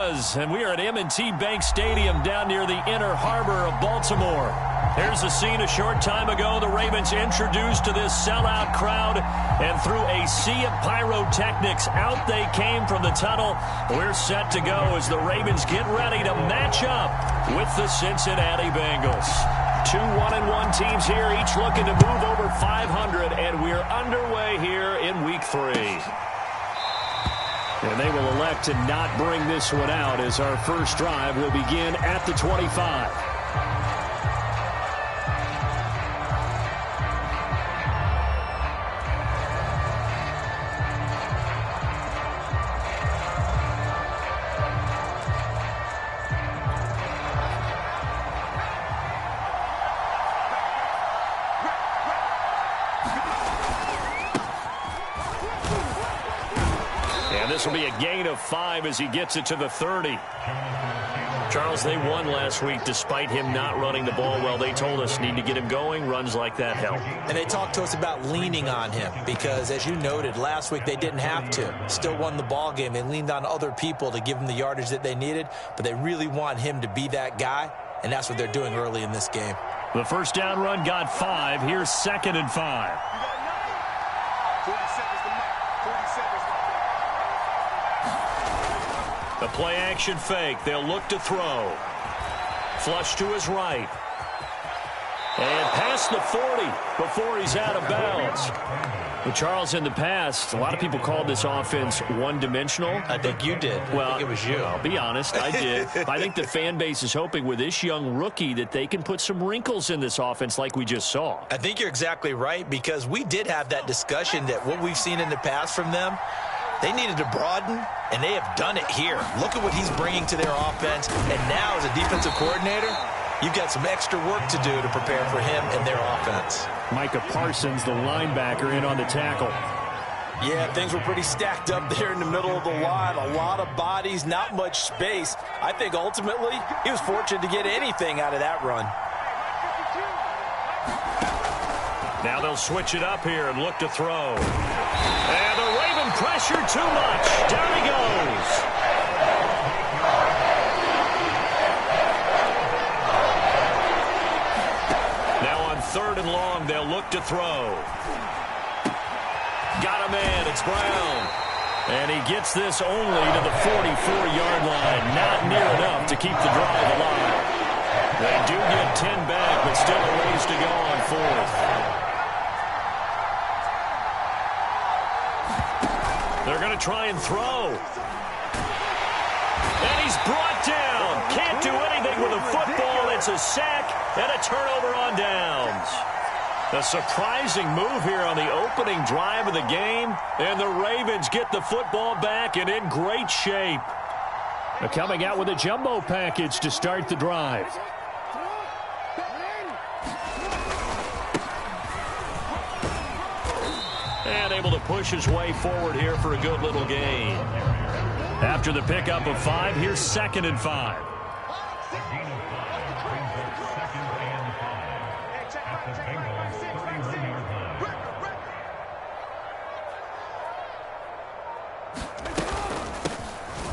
And we are at M&T Bank Stadium down near the Inner Harbor of Baltimore. Here's the scene a short time ago. The Ravens introduced to this sellout crowd, and through a sea of pyrotechnics, out they came from the tunnel. We're set to go as the Ravens get ready to match up with the Cincinnati Bengals. Two 1-1 teams here, each looking to move over 500, and we're underway here in Week 3. And they will elect to not bring this one out as our first drive will begin at the 25. This will be a gain of 5 as he gets it to the 30. Charles, they won last week despite him not running the ball well. They told us need to get him going. Runs like that help. And they talked to us about leaning on him because, as you noted, last week they didn't have to. Still won the ball game. They leaned on other people to give them the yardage that they needed, but they really want him to be that guy, and that's what they're doing early in this game. The first down run got 5. Here's 2nd and 5. The play-action fake. They'll look to throw. Flush to his right. And past the 40 before he's out of bounds. Well, Charles, in the past, a lot of people called this offense one-dimensional. I think you did. Well, I think it was you. I'll be honest, I did. I think the fan base is hoping with this young rookie that they can put some wrinkles in this offense like we just saw. I think you're exactly right because we did have that discussion that what we've seen in the past from them, they needed to broaden, and they have done it here. Look at what he's bringing to their offense. And now, as a defensive coordinator, you've got some extra work to do to prepare for him and their offense. Micah Parsons, the linebacker, in on the tackle. Yeah, things were pretty stacked up there in the middle of the line. A lot of bodies, not much space. I think ultimately he was fortunate to get anything out of that run. Now they'll switch it up here and look to throw. And the Raven pressure too much. Down he goes. Now on 3rd and long, they'll look to throw. Got a man. It's Brown. And he gets this only to the 44-yard line. Not near enough to keep the drive alive. They do get 10 back, but still a ways to go on 4th. They're going to try and throw. And he's brought down. Can't do anything with a football. It's a sack and a turnover on downs. A surprising move here on the opening drive of the game. And the Ravens get the football back and in great shape. They're coming out with a jumbo package to start the drive. And able to push his way forward here for a good little gain. After the pickup of 5, here's 2nd and 5.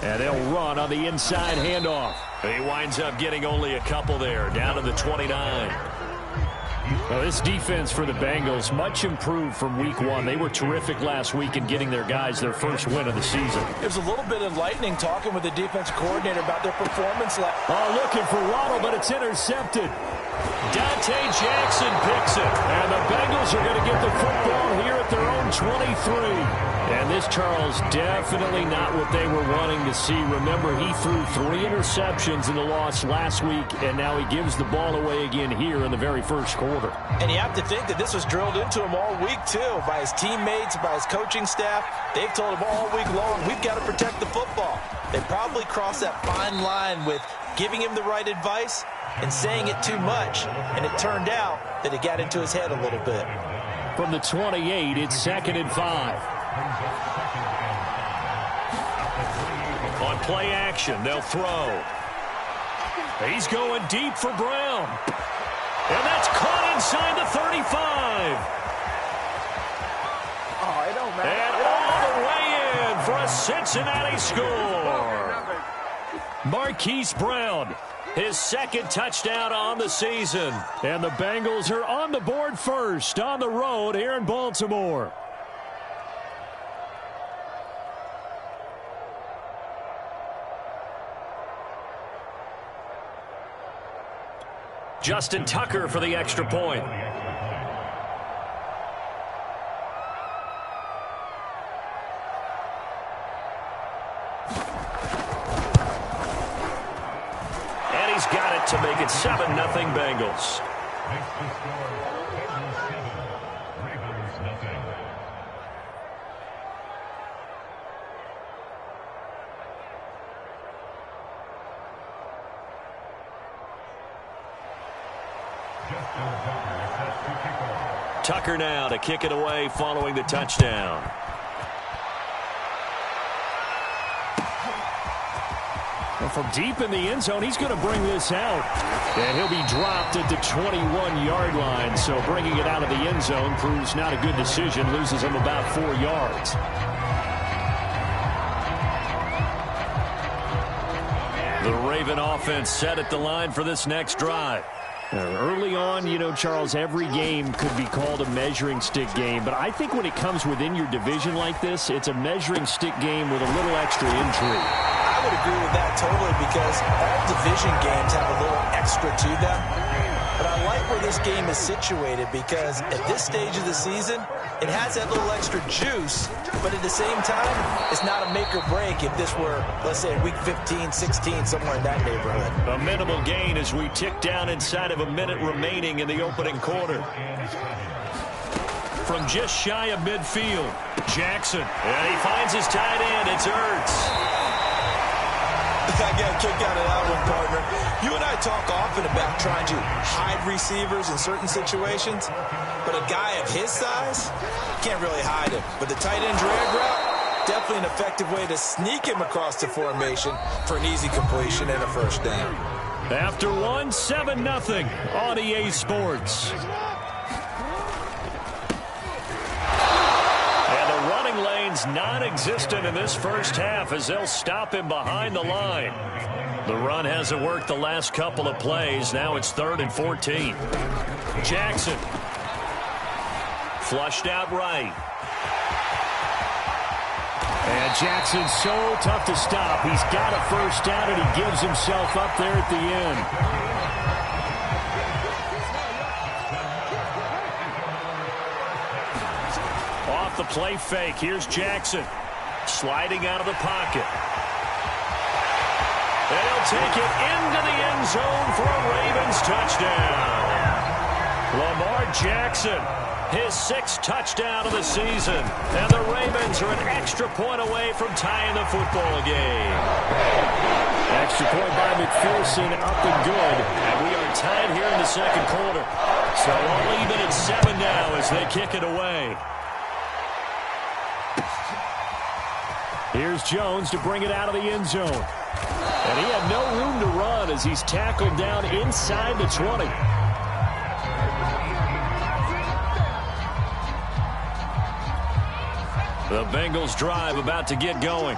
And they'll run on the inside handoff. He winds up getting only a couple there, down to the 29. Well, this defense for the Bengals, much improved from Week 1. They were terrific last week in getting their guys their first win of the season. It was a little bit enlightening talking with the defense coordinator about their performance. Looking for Waddle, but it's intercepted. Dante Jackson picks it. And the Bengals are going to get the football here at their own 23. And this, Charles, definitely not what they were wanting to see. Remember, he threw 3 interceptions in the loss last week, and now he gives the ball away again here in the very first quarter. And you have to think that this was drilled into him all week, too, by his teammates, by his coaching staff. They've told him all week long, we've got to protect the football. They probably crossed that fine line with giving him the right advice and saying it too much. And it turned out that it got into his head a little bit. From the 28, it's 2nd and 5. On play action, they'll throw. He's going deep for Brown. And that's caught inside the 35. Oh, it don't matter. And all the way in for a Cincinnati score. Marquise Brown, his second touchdown on the season. And the Bengals are on the board first on the road here in Baltimore. Justin Tucker for the extra point. And he's got it to make it 7-0 Bengals. Tucker now to kick it away following the touchdown. And from deep in the end zone, he's going to bring this out. And he'll be dropped at the 21-yard line. So bringing it out of the end zone proves not a good decision. Loses him about 4 yards. The Raven offense set at the line for this next drive. Early on, you know, Charles, every game could be called a measuring stick game. But I think when it comes within your division like this, it's a measuring stick game with a little extra intrigue. I would agree with that totally because all division games have a little extra to them. But I like where this game is situated because at this stage of the season, it has that little extra juice, but at the same time, it's not a make or break if this were, let's say, week 15, 16, somewhere in that neighborhood. A minimal gain as we tick down inside of a minute remaining in the opening quarter. From just shy of midfield, Jackson. And he finds his tight end. It's Ertz. I got a kick out of that one, partner. You and I talk often about trying to hide receivers in certain situations, but a guy of his size can't really hide him. But the tight end drag route, definitely an effective way to sneak him across the formation for an easy completion and a first down. After one, 7-0 on EA Sports. Lane's non-existent in this first half as they'll stop him behind the line. The run hasn't worked the last couple of plays. Now it's 3rd and 14. Jackson. Flushed out right. And Jackson's so tough to stop. He's got a first down and he gives himself up there at the end. The play fake. Here's Jackson sliding out of the pocket. And he'll take it into the end zone for a Ravens touchdown. Lamar Jackson, his 6th touchdown of the season. And the Ravens are an extra point away from tying the football game. Extra point by McPherson, up and good. And we are tied here in the second quarter. So all even at 7 now as they kick it away. Here's Jones to bring it out of the end zone. And he had no room to run as he's tackled down inside the 20. The Bengals drive about to get going.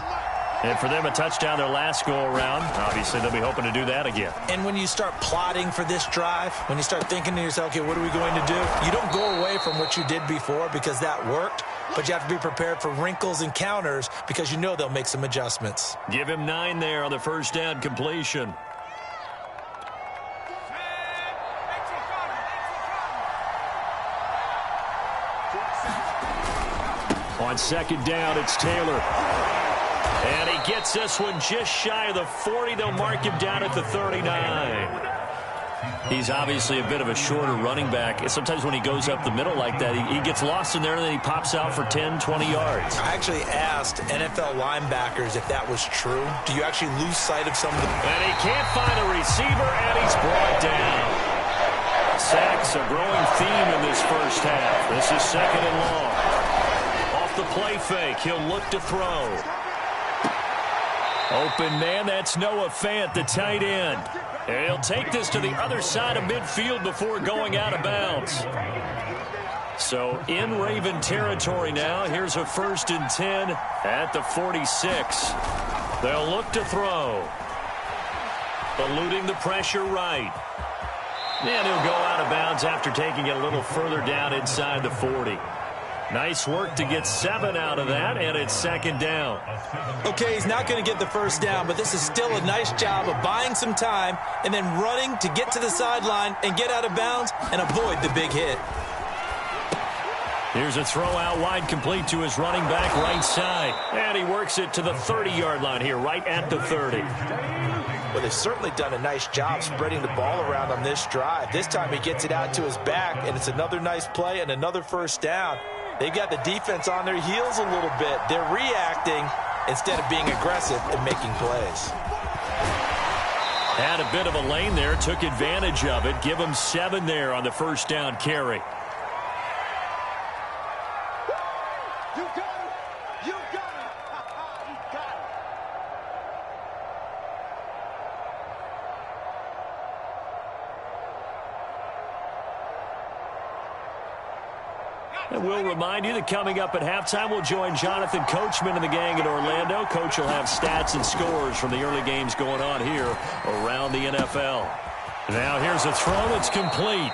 And for them, a touchdown their last go-around. Obviously, they'll be hoping to do that again. And when you start plotting for this drive, when you start thinking to yourself, okay, what are we going to do? You don't go away from what you did before because that worked, but you have to be prepared for wrinkles and counters because you know they'll make some adjustments. Give him 9 there on the first down completion. On second down, it's Taylor. And he gets this one just shy of the 40. They'll mark him down at the 39. He's obviously a bit of a shorter running back. Sometimes when he goes up the middle like that, he gets lost in there, and then he pops out for 10, 20 yards. I actually asked NFL linebackers if that was true. Do you actually lose sight of some of them? And he can't find a receiver, and he's brought down. Sacks a growing theme in this first half. This is 2nd and long. Off the play fake, he'll look to throw. Open man, that's Noah Fant, the tight end. And he'll take this to the other side of midfield before going out of bounds. So in Raven territory now, here's a 1st and 10 at the 46. They'll look to throw. Eluding the pressure right. And he'll go out of bounds after taking it a little further down inside the 40. Nice work to get 7 out of that, and it's second down. Okay, he's not going to get the first down, but this is still a nice job of buying some time and then running to get to the sideline and get out of bounds and avoid the big hit. Here's a throw out wide, complete to his running back right side. And he works it to the 30-yard line here, right at the 30. Well, they've certainly done a nice job spreading the ball around on this drive. This time he gets it out to his back, and it's another nice play and another first down. They've got the defense on their heels a little bit. They're reacting instead of being aggressive and making plays. Had a bit of a lane there, took advantage of it. Give him 7 there on the first down carry. And we'll remind you that coming up at halftime, we'll join Jonathan Coachman and the gang in Orlando. Coach will have stats and scores from the early games going on here around the NFL. Now here's a throw that's complete.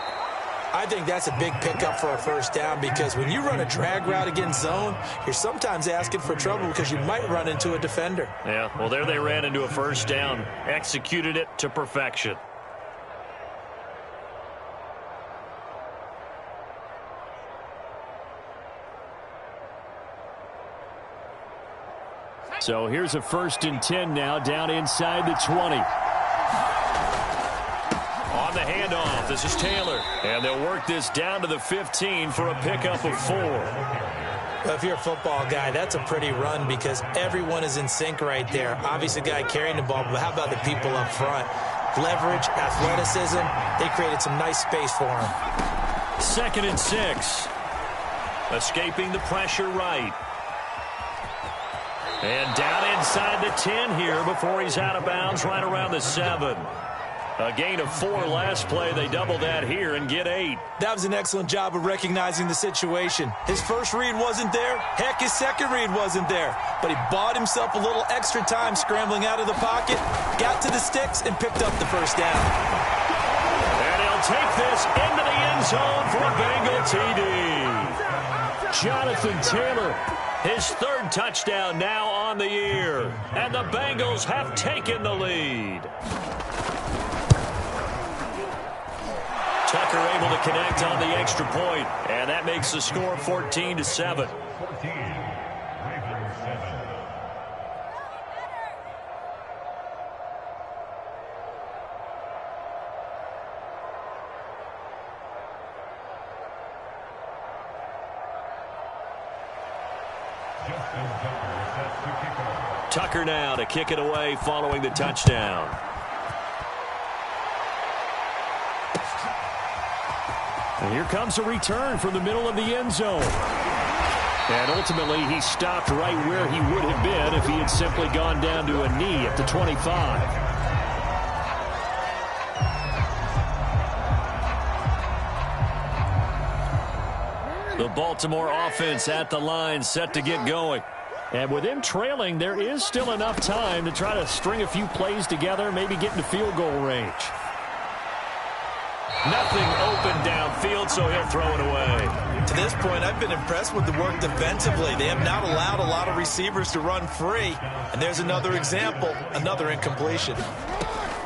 I think that's a big pickup for a first down because when you run a drag route against zone, you're sometimes asking for trouble because you might run into a defender. Yeah, well, there they ran into a first down, executed it to perfection. So here's a 1st and 10 now, down inside the 20. On the handoff, this is Taylor. And they'll work this down to the 15 for a pickup of 4. Well, if you're a football guy, that's a pretty run because everyone is in sync right there. Obviously, the guy carrying the ball, but how about the people up front? Leverage, athleticism, they created some nice space for him. 2nd and 6. Escaping the pressure right. And down inside the 10 here before he's out of bounds right around the 7. A gain of 4 last play. They double that here and get 8. That was an excellent job of recognizing the situation. His first read wasn't there. Heck, his second read wasn't there. But he bought himself a little extra time scrambling out of the pocket, got to the sticks, and picked up the first down. And he'll take this into the end zone for a Bengal TD. Jonathan Taylor, his 3rd touchdown now on the year. And the Bengals have taken the lead. Tucker able to connect on the extra point, and that makes the score 14-7. Tucker now to kick it away following the touchdown. And here comes a return from the middle of the end zone. And ultimately, he stopped right where he would have been if he had simply gone down to a knee at the 25. The Baltimore offense at the line, set to get going. And with them trailing, there is still enough time to try to string a few plays together, maybe get into field goal range. Nothing open downfield, so he'll throw it away. To this point, I've been impressed with the work defensively. They have not allowed a lot of receivers to run free. And there's another example, another incompletion.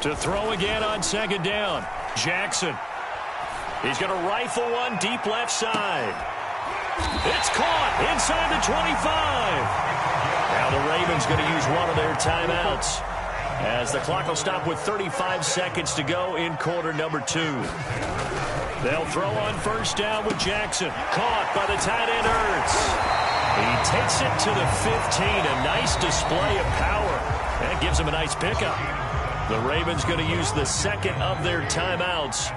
To throw again on 2nd down, Jackson. He's going to rifle one deep left side. It's caught inside the 25. Now the Ravens going to use one of their timeouts, as the clock will stop with 35 seconds to go in quarter number 2. They'll throw on 1st down with Jackson. Caught by the tight end Ertz. He takes it to the 15. A nice display of power. That gives him a nice pickup. The Ravens going to use the 2nd of their timeouts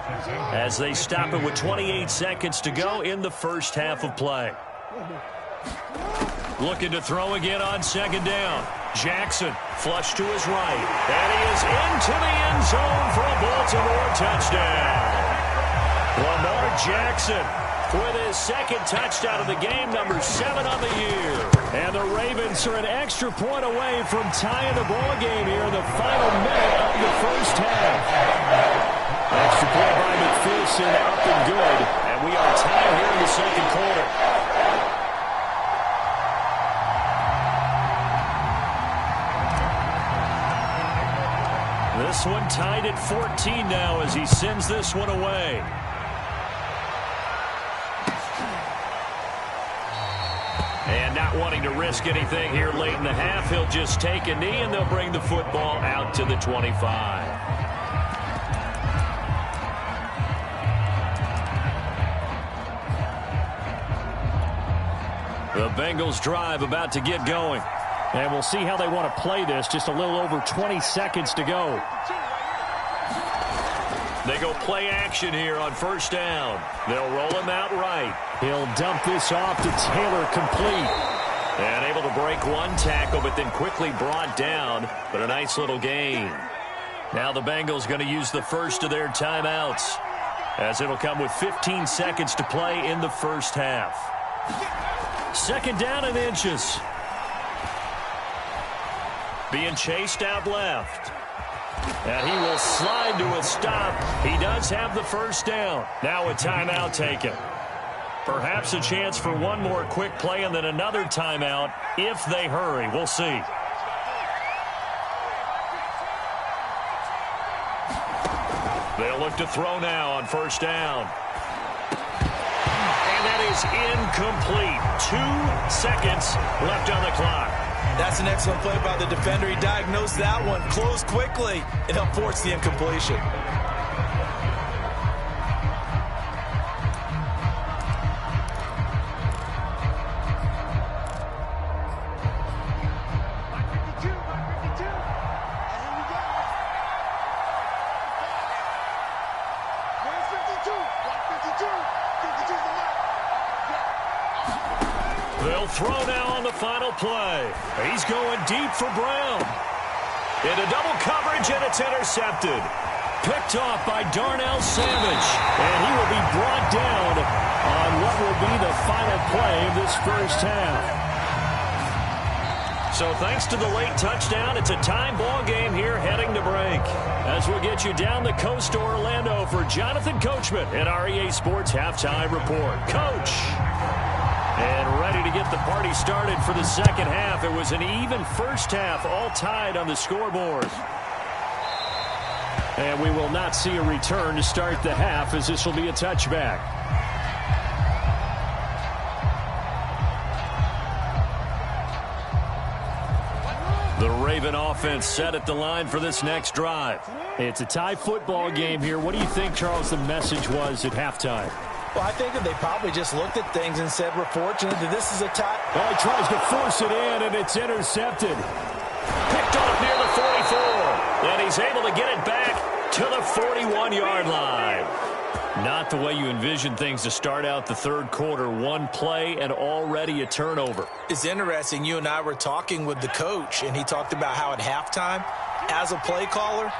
as they stop it with 28 seconds to go in the first half of play. Looking to throw again on 2nd down. Jackson flush to his right. And he is into the end zone for a Baltimore touchdown. Lamar Jackson with his 2nd touchdown of the game, number 7 on the year. And the Ravens are an extra point away from tying the ball game here in the final minute of the first half. This one tied at 14 now as he sends this one away. And not wanting to risk anything here late in the half, he'll just take a knee and they'll bring the football out to the 25. The Bengals drive about to get going. And we'll see how they want to play this. Just a little over 20 seconds to go. They go play action here on first down. They'll roll him out right. He'll dump this off to Taylor, complete. And able to break one tackle, but then quickly brought down. But a nice little gain. Now the Bengals going to use the first of their timeouts, as it'll come with 15 seconds to play in the first half. Second down and inches. Being chased out left. And he will slide to a stop. He does have the first down. Now a timeout taken. Perhaps a chance for one more quick play and then another timeout if they hurry. We'll see. They'll look to throw now on first down. And that is incomplete. 2 seconds left on the clock. That's an excellent play by the defender. He diagnosed that one, closed quickly, and helped force the incompletion. They'll throw now on the final play. He's going deep for Brown. Into double coverage, and it's intercepted. Picked off by Darnell Savage. And he will be brought down on what will be the final play of this first half. So thanks to the late touchdown, it's a time ball game here heading to break. As we'll get you down the coast to Orlando for Jonathan Coachman at our EA Sports Halftime Report. Coach! And ready to get the party started for the second half. It was an even first half, all tied on the scoreboard. And we will not see a return to start the half, as this will be a touchback. The Raven offense set at the line for this next drive. It's a tie football game here. What do you think, Charles, the message was at halftime? Well, I think that they probably just looked at things and said, we're fortunate that this is a tie. Well, he tries to force it in, and it's intercepted. Picked off near the 44. And he's able to get it back to the 41-yard line. Not the way you envision things to start out the third quarter. One play and already a turnover. It's interesting. You and I were talking with the coach, and he talked about how at halftime, as a play caller,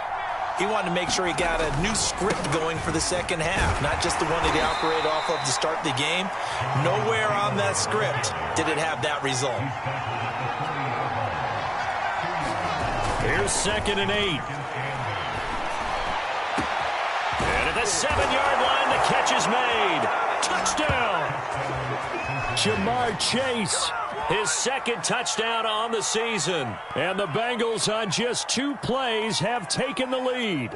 he wanted to make sure he got a new script going for the second half, not just the one that he operated off of to start the game. Nowhere on that script did it have that result. Here's 2nd and 8. And at the 7-yard line, the catch is made. Touchdown! Jamar Chase, his second touchdown on the season. And the Bengals on just 2 plays have taken the lead.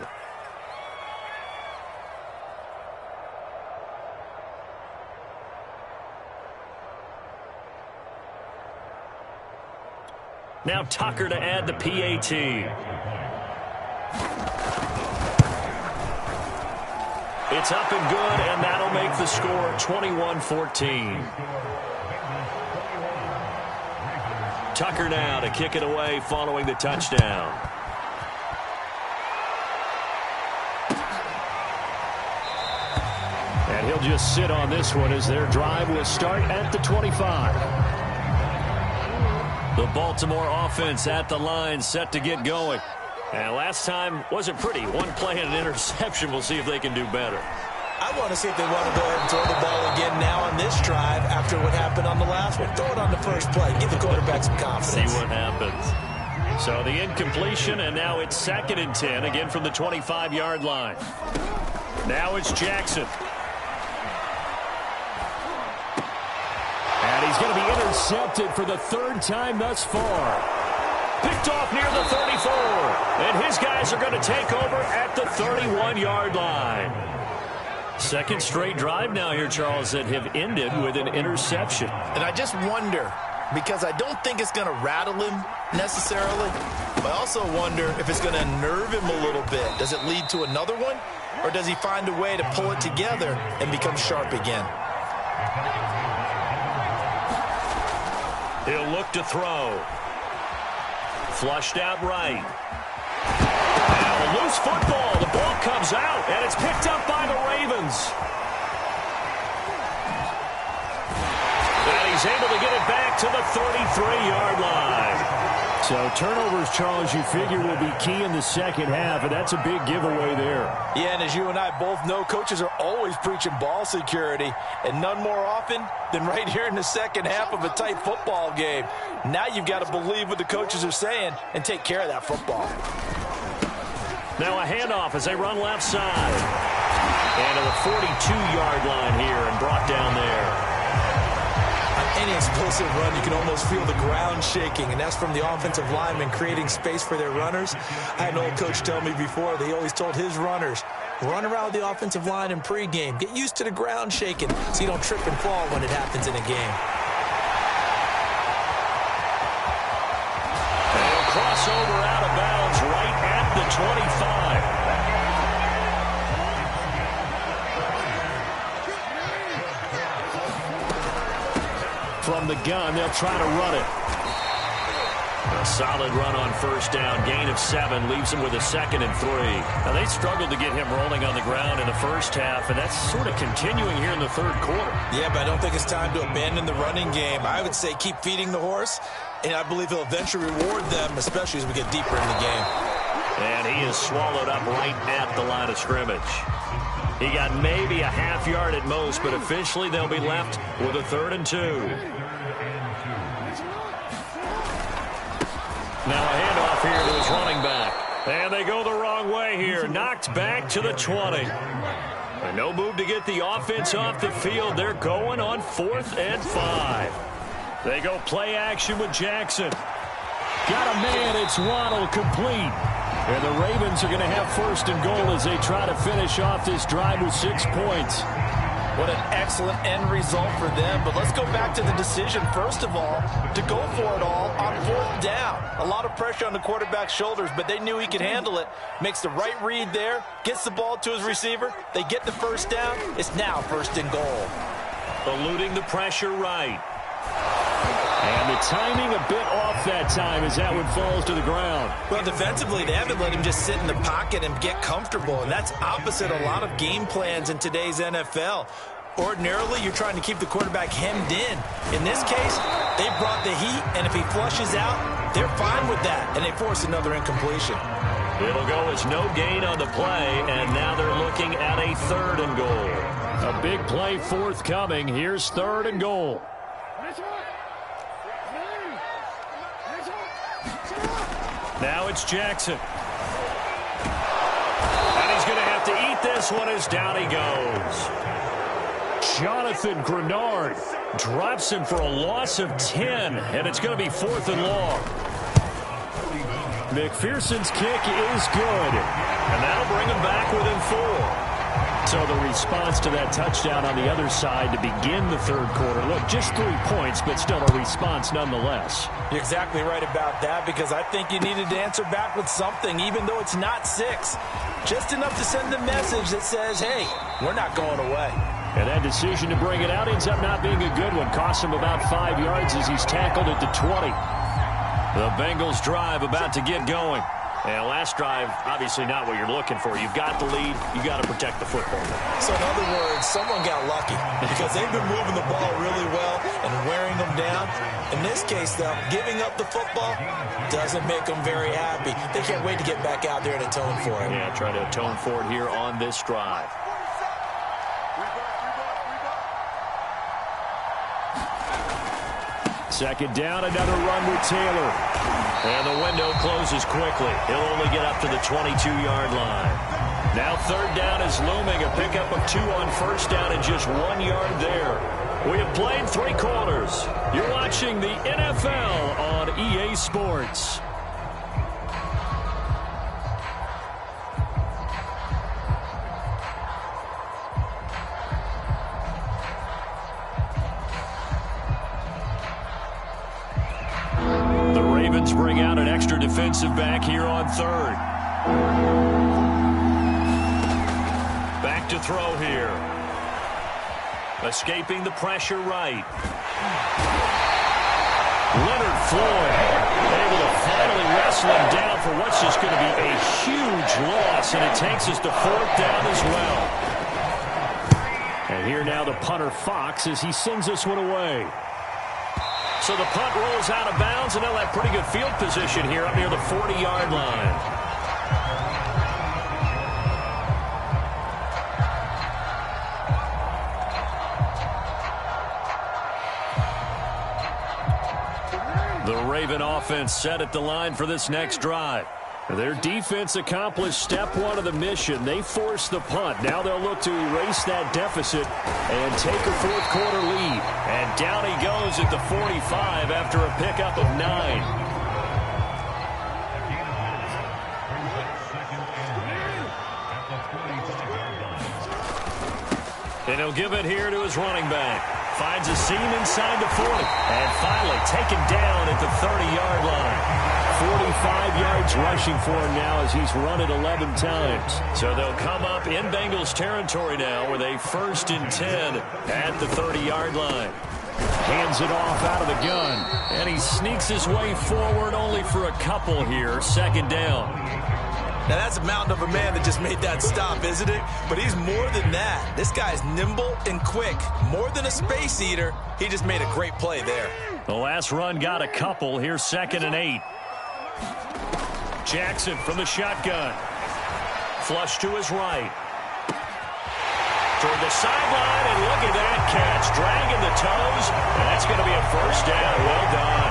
Now Tucker to add the PAT. It's up and good, and that'll make the score 21-14. Tucker now to kick it away following the touchdown. And he'll just sit on this one as their drive will start at the 25. The Baltimore offense at the line, set to get going. And last time wasn't pretty. One play and an interception. We'll see if they can do better. I want to see if they want to go ahead and throw the ball again now on this drive after what happened on the last one. Throw it on the first play. Give the quarterback some confidence. See what happens. So the incompletion, and now it's 2nd and 10, again from the 25-yard line. Now it's Jackson. And he's going to be intercepted for the 3rd time thus far. Picked off near the 34. And his guys are going to take over at the 31-yard line. Second straight drive now here, Charles, that have ended with an interception. And I just wonder, because I don't think it's going to rattle him necessarily, but I also wonder if it's going to unnerve him a little bit. Does it lead to another one, or does he find a way to pull it together and become sharp again? He'll look to throw. Flushed out right. Now a loose football. The ball comes out, and it's picked up by the Ravens. And he's able to get it back to the 33-yard line. So turnovers, Charles, you figure will be key in the second half, and that's a big giveaway there. Yeah, and as you and I both know, coaches are always preaching ball security, and none more often than right here in the second half of a tight football game. Now you've got to believe what the coaches are saying and take care of that football. Now a handoff as they run left side. And to the 42-yard line here and brought down there. Any explosive run, you can almost feel the ground shaking, and that's from the offensive linemen creating space for their runners. I had an old coach tell me before, they always told his runners, run around the offensive line in pregame. Get used to the ground shaking so you don't trip and fall when it happens in a game. They'll cross over out of bounds right at the 25. From the gun, they'll try to run it. A solid run on first down. Gain of 7 leaves them with a 2nd and 3. Now, they struggled to get him rolling on the ground in the first half, and that's sort of continuing here in the third quarter. Yeah, but I don't think it's time to abandon the running game. I would say keep feeding the horse, and I believe he'll eventually reward them, especially as we get deeper in the game. And he is swallowed up right at the line of scrimmage. He got maybe a half yard at most, but officially they'll be left with a 3rd and 2. Now a handoff here to his running back. And they go the wrong way here. Knocked back to the 20. And no move to get the offense off the field. They're going on 4th and 5. They go play action with Jackson. Got a man. It's Waddle complete. And the Ravens are going to have 1st and goal as they try to finish off this drive with 6 points. What an excellent end result for them. But let's go back to the decision, first of all, to go for it all on 4th down. A lot of pressure on the quarterback's shoulders, but they knew he could handle it. Makes the right read there, gets the ball to his receiver. They get the 1st down. It's now 1st and goal. Eluding the pressure right. And the timing a bit off that time as that one falls to the ground. Well, defensively, they haven't let him just sit in the pocket and get comfortable, and that's opposite a lot of game plans in today's NFL. Ordinarily, you're trying to keep the quarterback hemmed in. In this case, they brought the heat, and if he flushes out, they're fine with that, and they force another incompletion. It'll go as no gain on the play, and now they're looking at a 3rd and goal. A big play forthcoming. Here's 3rd and goal. Now it's Jackson. And he's going to have to eat this one as down he goes. Jonathan Grenard drops him for a loss of 10, and it's going to be 4th and long. McPherson's kick is good, and that'll bring him back within 4. So the response to that touchdown on the other side to begin the third quarter. Look, just 3 points, but still a response nonetheless. You're exactly right about that, because I think you needed to answer back with something, even though it's not 6. Just enough to send the message that says, hey, we're not going away. And that decision to bring it out ends up not being a good one. Costs him about 5 yards as he's tackled at the 20. The Bengals drive about to get going. And last drive, obviously not what you're looking for. You've got the lead. You've got to protect the football. So in other words, someone got lucky because they've been moving the ball really well and wearing them down. In this case, though, giving up the football doesn't make them very happy. They can't wait to get back out there and atone for it. Yeah, try to atone for it here on this drive. Second down, another run with Taylor. And the window closes quickly. He'll only get up to the 22-yard line. Now third down is looming. A pickup of 2 on first down and just 1 yard there. We have played 3 quarters. You're watching the NFL on EA Sports. extra defensive back here on third. Back to throw here. Escaping the pressure right. Leonard Floyd able to finally wrestle him down for what's just going to be a huge loss, and it takes us to fourth down as well. And here now the punter Fox as he sends this one away. So the punt rolls out of bounds, and they'll have pretty good field position here up near the 40-yard line. The Raven offense set at the line for this next drive. Their defense accomplished step one of the mission. They forced the punt. Now they'll look to erase that deficit and take a fourth quarter lead. And down he goes at the 45 after a pickup of 9. And he'll give it here to his running back. Finds a seam inside the 40. And finally taken down at the 30-yard line. 45 yards rushing for him now as he's run it 11 times. So they'll come up in Bengals territory now with a 1st and 10 at the 30-yard line. Hands it off out of the gun. And he sneaks his way forward only for a couple here. 2nd down. Now, that's a mountain of a man that just made that stop, isn't it? But he's more than that. This guy's nimble and quick. More than a space eater. He just made a great play there. The last run got a couple. Here's 2nd and 8. Jackson from the shotgun. Flush to his right. Toward the sideline, and look at that catch. Dragging the toes. And that's going to be a 1st down. Well done.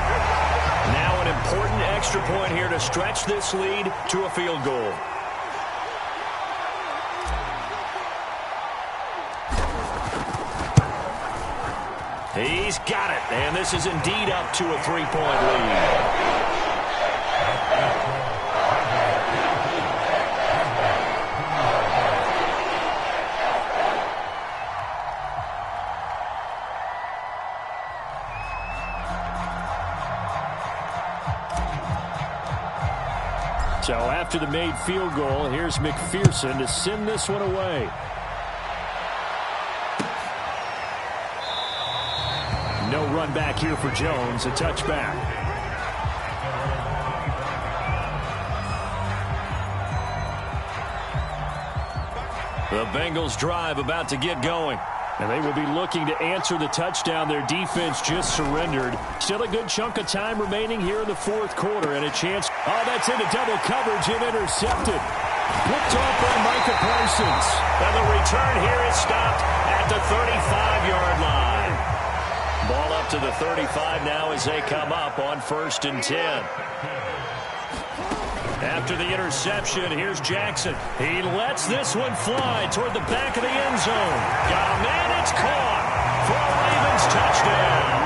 Now an important extra point here to stretch this lead to a field goal. He's got it, and this is indeed up to a 3-point lead. So after the made field goal, here's McPherson to send this one away. No run back here for Jones, a touchback. The Bengals drive about to get going. And they will be looking to answer the touchdown their defense just surrendered. Still a good chunk of time remaining here in the 4th quarter, and a chance. Oh, that's into double coverage and intercepted. Picked off by Micah Parsons. And the return here is stopped at the 35-yard line. Ball up to the 35 now as they come up on 1st and 10. After the interception, here's Jackson. He lets this one fly toward the back of the end zone. Got a man, it's caught for a Ravens touchdown.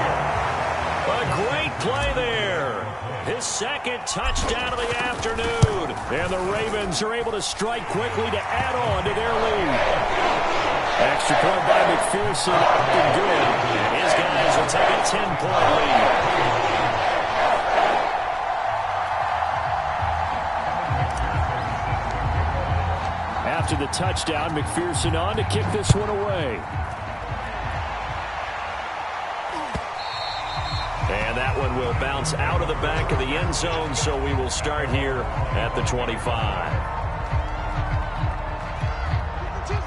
A great play there. His 2nd touchdown of the afternoon. And the Ravens are able to strike quickly to add on to their lead. Extra point by McPherson, up and good. And his guys will take a 10-point lead. After the touchdown, McPherson on to kick this one away. And that one will bounce out of the back of the end zone, so we will start here at the 25.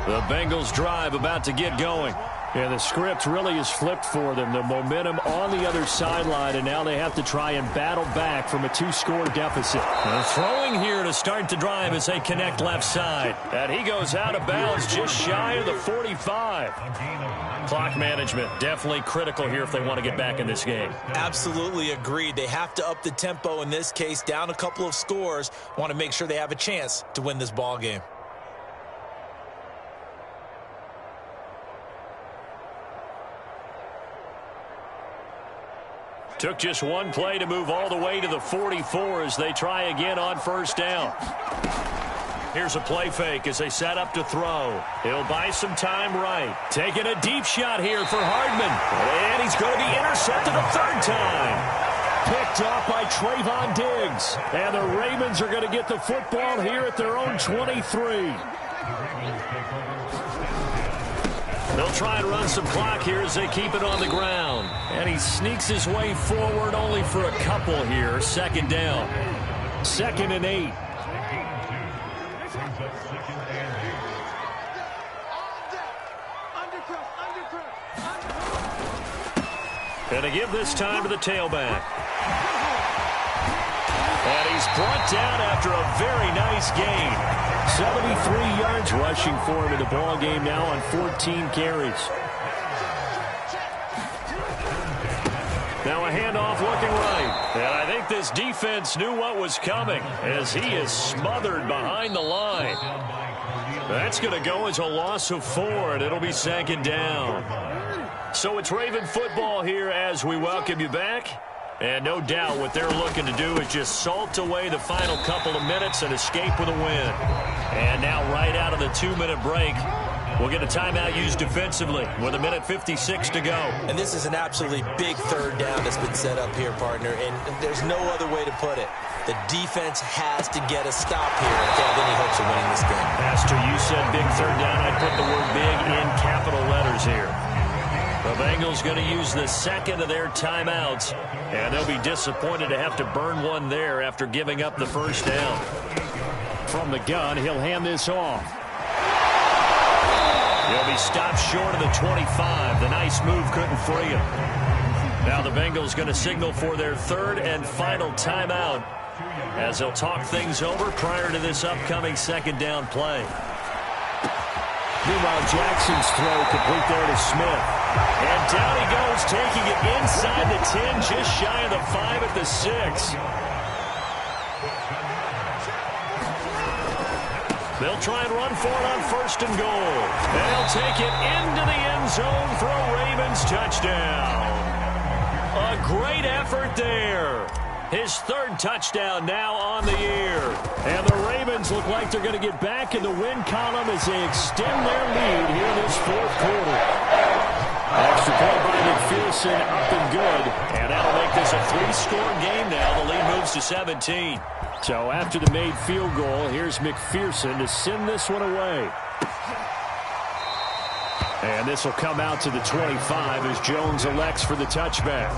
The Bengals drive about to get going. And the script really is flipped for them. The momentum on the other sideline, and now they have to try and battle back from a 2-score deficit. And throwing here to start the drive as they connect left side. And he goes out of bounds just shy of the 45. Clock management definitely critical here if they want to get back in this game. Absolutely agreed. They have to up the tempo in this case, down a couple of scores. Want to make sure they have a chance to win this ball game. Took just one play to move all the way to the 44 as they try again on 1st down. Here's a play fake as they set up to throw. He'll buy some time right. Taking a deep shot here for Hardman. And he's going to be intercepted a 3rd time. Picked Picked off by Trayvon Diggs. And the Ravens are going to get the football here at their own 23. They'll try and run some clock here as they keep it on the ground. And he sneaks his way forward only for a couple here. Second down. 2nd and 8. And to give this time to the tailback. And he's brought down after a very nice gain. 73 yards rushing for him in the ball game now on 14 carries. Now a handoff looking right. And I think this defense knew what was coming as he is smothered behind the line. That's going to go as a loss of 4, and it'll be 2nd down. So it's Raven football here as we welcome you back. And no doubt what they're looking to do is just salt away the final couple of minutes and escape with a win. And now right out of the 2-minute break, we'll get a timeout used defensively with 1:56 to go. And this is an absolutely big 3rd down that's been set up here, partner. And there's no other way to put it. The defense has to get a stop here if they have any hopes of winning this game. Pastor, you said big 3rd down. I'd put the word big in capital letters here. The Bengals going to use the 2nd of their timeouts, and they'll be disappointed to have to burn one there after giving up the 1st down. From the gun, he'll hand this off. He'll be stopped short of the 25. The nice move couldn't free him. Now the Bengals going to signal for their 3rd and final timeout as they'll talk things over prior to this upcoming 2nd down play. Meanwhile, Jackson's throw complete there to Smith. And down he goes, taking it inside the 10, just shy of the 5 at the 6. They'll try and run for it on 1st and goal. They'll take it into the end zone for a Ravens touchdown. A great effort there. His 3rd touchdown now on the year. And the Ravens look like they're going to get back in the win column as they extend their lead here in this 4th quarter. Extra point by McPherson, up and good. And that'll make this a 3-score game now. The lead moves to 17. So after the made field goal, here's McPherson to send this one away. And this will come out to the 25 as Jones elects for the touchback.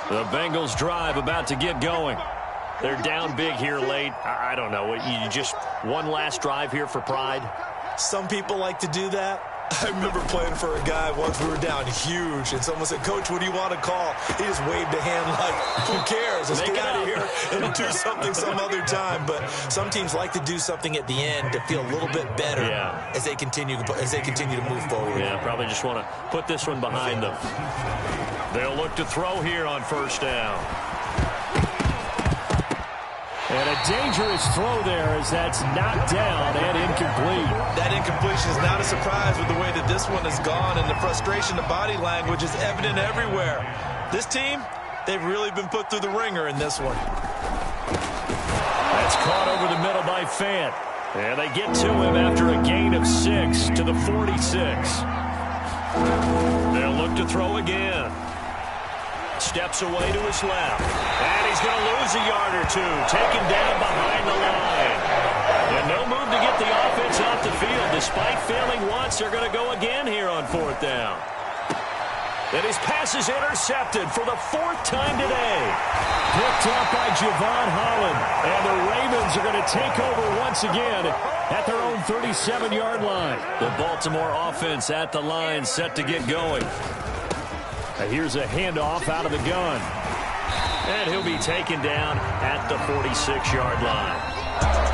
The Bengals drive about to get going. They're down big here late. I don't know. You just one last drive here for pride? Some people like to do that. I remember playing for a guy once. We were down huge, and someone said, "Coach, what do you want to call?" He just waved a hand like, "Who cares? Let's get out of here and do something some other time." But some teams like to do something at the end to feel a little bit better as they continue to move forward. Yeah, probably just want to put this one behind them. They'll look to throw here on 1st down. And a dangerous throw there as that's knocked down and incomplete. That incompletion is not a surprise with the way that this one has gone, and the frustration, the body language is evident everywhere. This team, they've really been put through the ringer in this one. That's caught over the middle by Fant. And they get to him after a gain of 6 to the 46. They'll look to throw again. Steps away to his left. And he's going to lose a yard or 2. Taken down behind the line. And no move to get the offense off the field. Despite failing once, they're going to go again here on 4th down. And his pass is intercepted for the 4th time today. Picked up by Javon Holland. And the Ravens are going to take over once again at their own 37-yard line. The Baltimore offense at the line set to get going. Here's a handoff out of the gun. And he'll be taken down at the 46-yard line.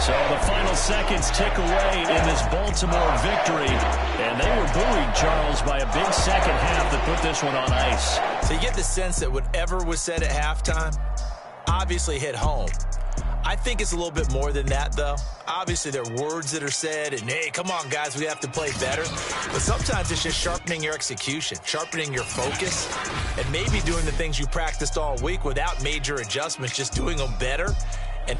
So the final seconds tick away in this Baltimore victory. And they were buoyed, Charles, by a big second half that put this one on ice. So you get the sense that whatever was said at halftime obviously hit home. I think it's a little bit more than that, though. Obviously, there are words that are said, and, hey, come on, guys, we have to play better. But sometimes it's just sharpening your execution, sharpening your focus, and maybe doing the things you practiced all week without major adjustments, just doing them better. And